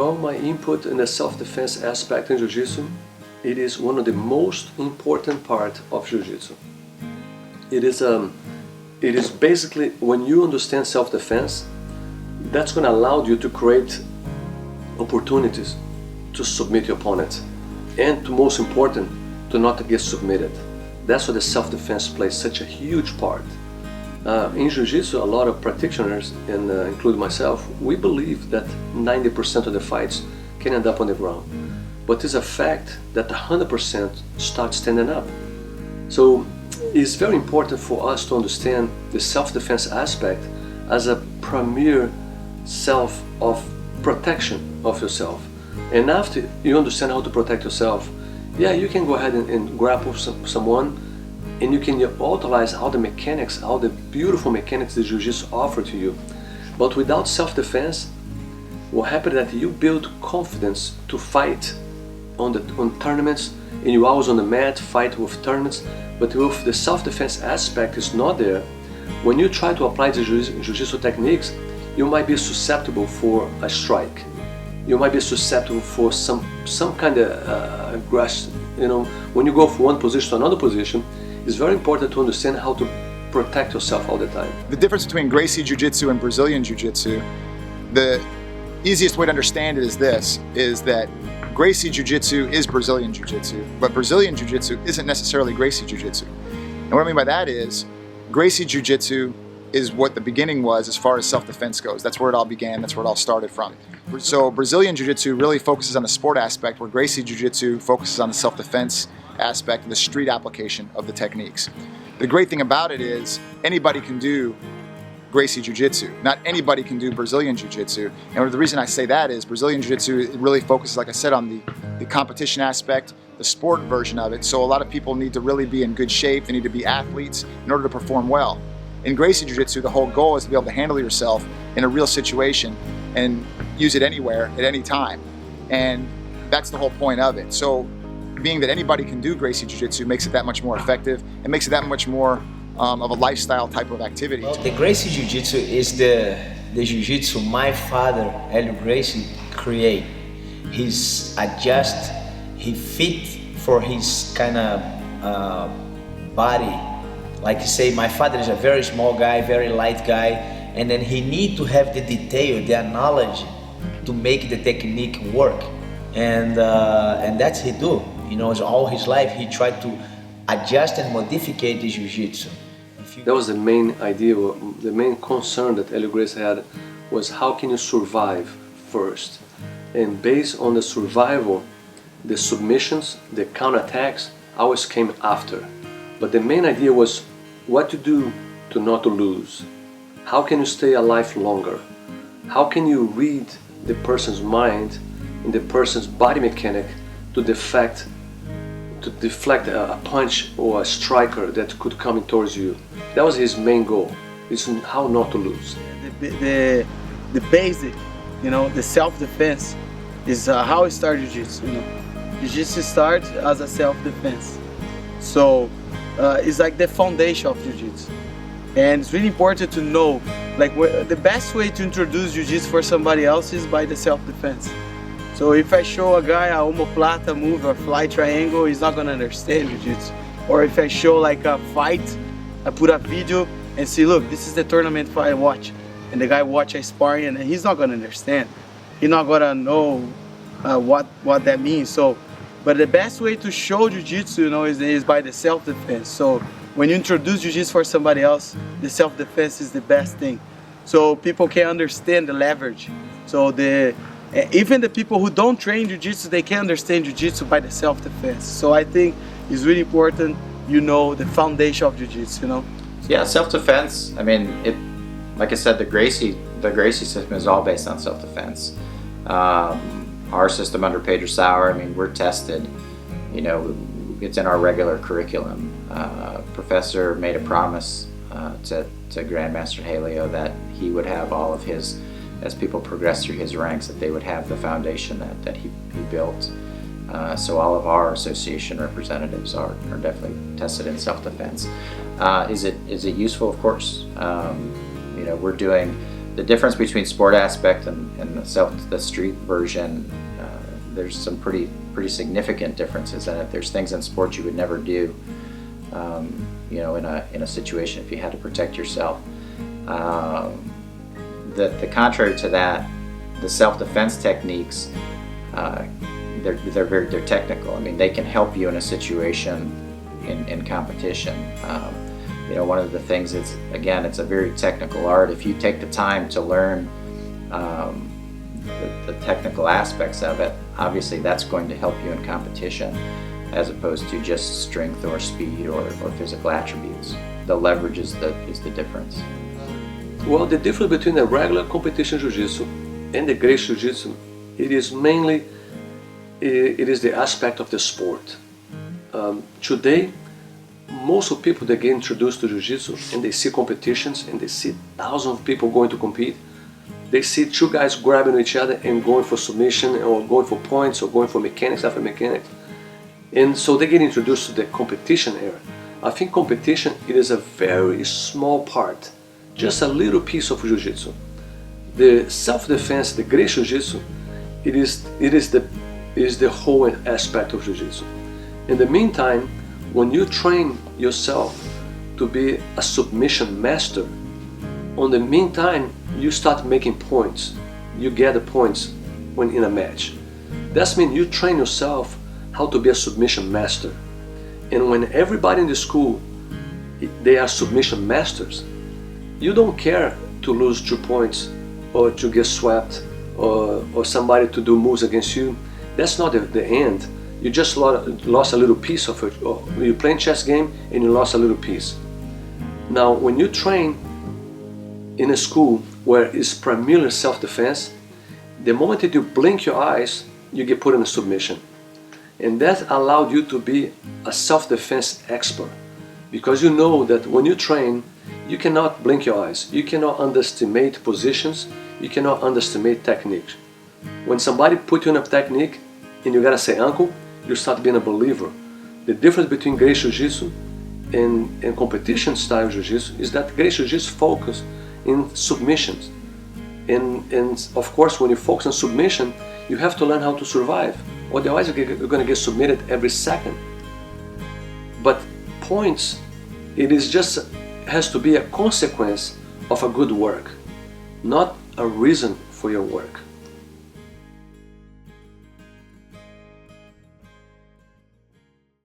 Well, my input in the self-defense aspect in Jiu-Jitsu, it is one of the most important part of Jiu-Jitsu. It is basically, when you understand self-defense, that's going to allow you to create opportunities to submit your opponent, and to, most important, to not get submitted. That's why the self-defense plays such a huge part. In Jiu-Jitsu, a lot of practitioners, and including myself, we believe that 90% of the fights can end up on the ground. But it's a fact that 100% start standing up. So it's very important for us to understand the self-defense aspect as a premier self of protection of yourself. And after you understand how to protect yourself, yeah, you can go ahead and grapple someone, and you can utilize all the mechanics, all the beautiful mechanics that Jiu-Jitsu offer to you. But without self-defense, what happens is that you build confidence to fight on tournaments, and you always on the mat fight with tournaments. But if the self-defense aspect is not there, when you try to apply the Jiu-Jitsu techniques, you might be susceptible for a strike. You might be susceptible for some kind of aggression. You know, when you go from one position to another position, it's very important to understand how to protect yourself all the time. The difference between Gracie Jiu Jitsu and Brazilian Jiu Jitsu, the easiest way to understand it is this, is that Gracie Jiu Jitsu is Brazilian Jiu Jitsu, but Brazilian Jiu Jitsu isn't necessarily Gracie Jiu Jitsu. And what I mean by that is, Gracie Jiu Jitsu is what the beginning was as far as self-defense goes. That's where it all began, that's where it all started from. So Brazilian Jiu Jitsu really focuses on the sport aspect, where Gracie Jiu Jitsu focuses on the self-defense aspect and the street application of the techniques. The great thing about it is anybody can do Gracie Jiu Jitsu. Not anybody can do Brazilian Jiu Jitsu. And the reason I say that is Brazilian Jiu Jitsu really focuses, like I said, on the competition aspect, the sport version of it. So a lot of people need to really be in good shape. They need to be athletes in order to perform well. In Gracie Jiu Jitsu, the whole goal is to be able to handle yourself in a real situation and use it anywhere at any time. And that's the whole point of it. So being that anybody can do Gracie Jiu Jitsu makes it that much more effective. It makes it that much more of a lifestyle type of activity. Well, the Gracie Jiu Jitsu is the Jiu Jitsu my father, Helio Gracie, create. He's adjust, he fit for his kind of body. Like you say, my father is a very small guy, very light guy, and then he need to have the detail, the knowledge to make the technique work. And that's he do. You know, all his life he tried to adjust and modify the Jiu-Jitsu. That was the main idea, the main concern that Helio Gracie had was how can you survive first? And based on the survival, the submissions, the counterattacks always came after. But the main idea was what to do to not to lose. How can you stay alive longer? How can you read the person's mind and the person's body mechanic to deflect a punch or a striker that could come towards you? That was his main goal, is how not to lose. The basic, you know, the self-defense is how it started Jiu-Jitsu. You know, Jiu-Jitsu starts as a self-defense. So it's like the foundation of Jiu-Jitsu. And it's really important to know, like, the best way to introduce Jiu-Jitsu for somebody else is by the self-defense. So if I show a guy a omoplata move or fly triangle, he's not gonna understand Jiu-Jitsu. Or if I show like a fight, I put a video and say, look, this is the tournament fight I watch. And the guy watch a sparring and he's not gonna understand. He's not gonna know what that means. So, but the best way to show Jiu-Jitsu, you know, is by the self-defense. So when you introduce Jiu-Jitsu for somebody else, the self-defense is the best thing. So people can understand the leverage. So even the people who don't train Jiu-Jitsu, they can understand Jiu-Jitsu by the self-defense. So I think it's really important, you know, the foundation of Jiu-Jitsu, you know? Yeah, self-defense, I mean, like I said, the Gracie system is all based on self-defense. Our system under Pedro Sauer, I mean, we're tested, you know, it's in our regular curriculum. Professor made a promise to Grandmaster Helio that he would have all of his, as people progress through his ranks, that they would have the foundation that he built. So all of our association representatives are definitely tested in self-defense. Is it useful? Of course. You know, we're doing the difference between sport aspect and the street version, there's some pretty significant differences in it. There's things in sports you would never do, you know, in a situation if you had to protect yourself. The contrary to that, the self-defense techniques, they're technical. I mean, they can help you in a situation in competition. You know, one of the things is, again, it's a very technical art. If you take the time to learn the technical aspects of it, obviously that's going to help you in competition, as opposed to just strength or speed or physical attributes. The leverage is the difference. Well, the difference between a regular competition jiu-jitsu and the Gracie Jiu Jitsu, it is mainly the aspect of the sport. Today, most of people that get introduced to jiu-jitsu and they see competitions and they see thousands of people going to compete, they see two guys grabbing each other and going for submission or going for points or going for mechanics after mechanics. And so they get introduced to the competition era. I think competition, it is a very small part, just a little piece of jiu-jitsu. The self-defense, the Gracie Jiu-Jitsu, it is the whole aspect of jiu-jitsu. In the meantime, when you train yourself to be a submission master, on the meantime you start making points. You get the points when in a match. That means you train yourself how to be a submission master. And when everybody in the school, they are submission masters, you don't care to lose 2 points or to get swept or somebody to do moves against you. That's not the end. You just lost a little piece of it. Or you're playing chess game and you lost a little piece. Now, when you train in a school where it's primarily self-defense, the moment that you blink your eyes, you get put in a submission. And that allowed you to be a self-defense expert, because you know that when you train, you cannot blink your eyes. You cannot underestimate positions. You cannot underestimate technique. When somebody put you in a technique and you gotta say uncle, you start being a believer. The difference between Gracie Jiu Jitsu and competition style Jiu Jitsu is that Gracie Jiu Jitsu focus in submissions. And of course, when you focus on submission, you have to learn how to survive. Otherwise, you're going to get submitted every second. But points, it is just has to be a consequence of a good work, not a reason for your work.